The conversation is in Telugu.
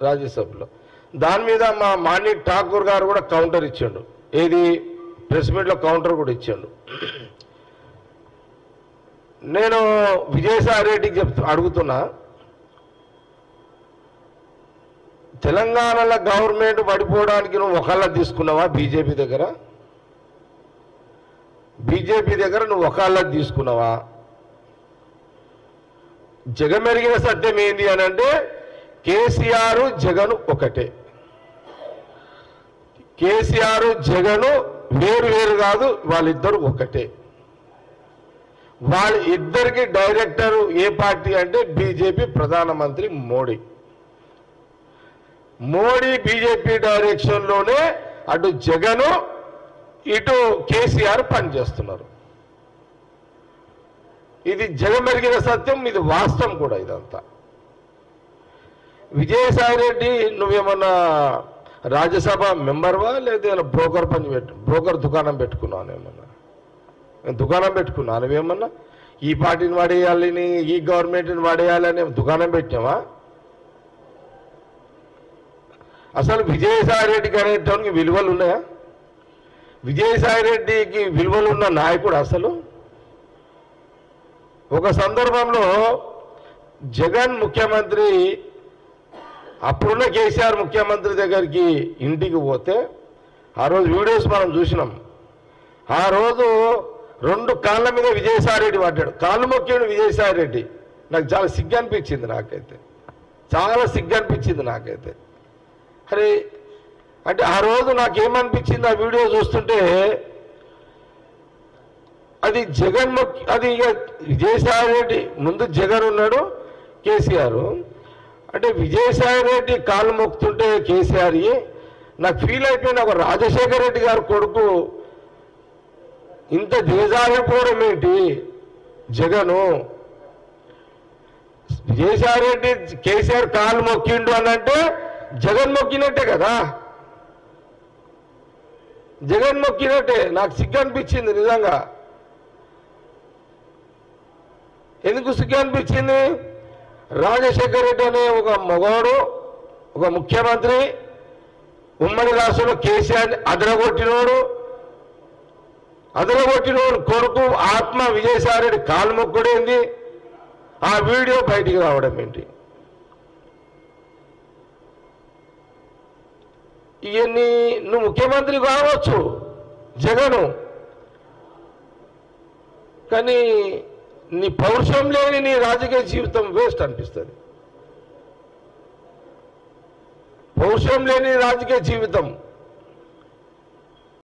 రాజ్యసభలో. దాని మీద మా మాణిక్ ఠాకూర్ గారు కూడా కౌంటర్ ఇచ్చాడు. ఏది ప్రెస్ మీట్లో కౌంటర్ కూడా ఇచ్చాడు. నేను విజయసాయి రెడ్డికి అడుగుతున్నా, తెలంగాణలో గవర్నమెంట్ పడిపోవడానికి నువ్వు ఒకళ్ళ తీసుకున్నావా? బీజేపీ దగ్గర నువ్వు ఒకళ్ళ తీసుకున్నావా? జగమెరిగిన సత్యం ఏంది అని అంటే కేసీఆర్ జగన్ ఒకటే. కేసీఆర్ జగన్ వేరు కాదు, వాళ్ళిద్దరు ఒకటే. వాళ్ళ ఇద్దరికి డైరెక్టర్ ఏ పార్టీ అంటే బీజేపీ, ప్రధానమంత్రి మోడీ బీజేపీ డైరెక్షన్లోనే అటు జగన్ ఇటు కేసీఆర్ పనిచేస్తున్నారు. ఇది జగమెరిగిన సత్యం, ఇది వాస్తవం కూడా. ఇదంతా విజయసాయి రెడ్డి నువ్వేమన్నా రాజ్యసభ మెంబర్వా లేదా బ్రోకర్ దుకాణం పెట్టుకున్నావు? ఏమన్నా దుకాణం పెట్టుకున్నావు నువ్వేమన్నా? ఈ పార్టీని వాడేయాలని, ఈ గవర్నమెంట్ని వాడేయాలని దుకాణం పెట్టావా? అసలు విజయసాయి రెడ్డికి అనేటానికి విలువలు ఉన్నాయా? విజయసాయి రెడ్డికి విలువలు ఉన్న నాయకుడు అసలు? ఒక సందర్భంలో జగన్ ముఖ్యమంత్రి, అప్పుడున్న కేసీఆర్ ముఖ్యమంత్రి దగ్గరికి ఇంటికి పోతే ఆ రోజు వీడియోస్ మనం చూసినాం. ఆ రోజు 2 కాళ్ళ మీద విజయసాయి రెడ్డి పడ్డాడు, కాళ్ళు మొక్కాడు విజయసాయి రెడ్డి. నాకు చాలా సిగ్గు అనిపించింది, చాలా సిగ్గు అనిపించింది నాకైతే. అరే అంటే ఆ రోజు నాకేమనిపించింది ఆ వీడియో చూస్తుంటే, అది జగన్ అది విజయసాయి రెడ్డి ముందు జగన్ ఉన్నాడు, కేసీఆర్ అంటే విజయసాయి రెడ్డి కాళ్ళు మొక్కుతుంటే కేసీఆర్ నాకు ఫీల్ అయిపోయిన ఒక రాజశేఖర రెడ్డి గారు కొడుకు ఇంత దిగజారిపోవడం ఏంటి జగను? విజయసాయి రెడ్డి కేసీఆర్ కాళ్ళు మొక్కిండు అని అంటే జగన్ మొక్కినట్టే కదా, జగన్ మొక్కినట్టే. నాకు సిగ్గు అనిపించింది నిజంగా. ఎందుకు సిగ్గు అనిపించింది? రాజశేఖర రెడ్డి అనే ఒక మగవాడు, ఒక ముఖ్యమంత్రి, ఉమ్మడి రాష్ట్రంలో కేసీఆర్ని అదరగొట్టినోడు కొడుకు ఆత్మ విజయసాయి రెడ్డి కాలు మొక్కుడేంది? ఆ వీడియో బయటికి రావడం ఏంటి? ఇవన్నీ నువ్వు ముఖ్యమంత్రి కావచ్చు జగను, కానీ నీ పౌరుషం లేని నీ రాజకీయ జీవితం వేస్ట్ అనిపిస్తుంది. పౌరుషం లేని రాజకీయ జీవితం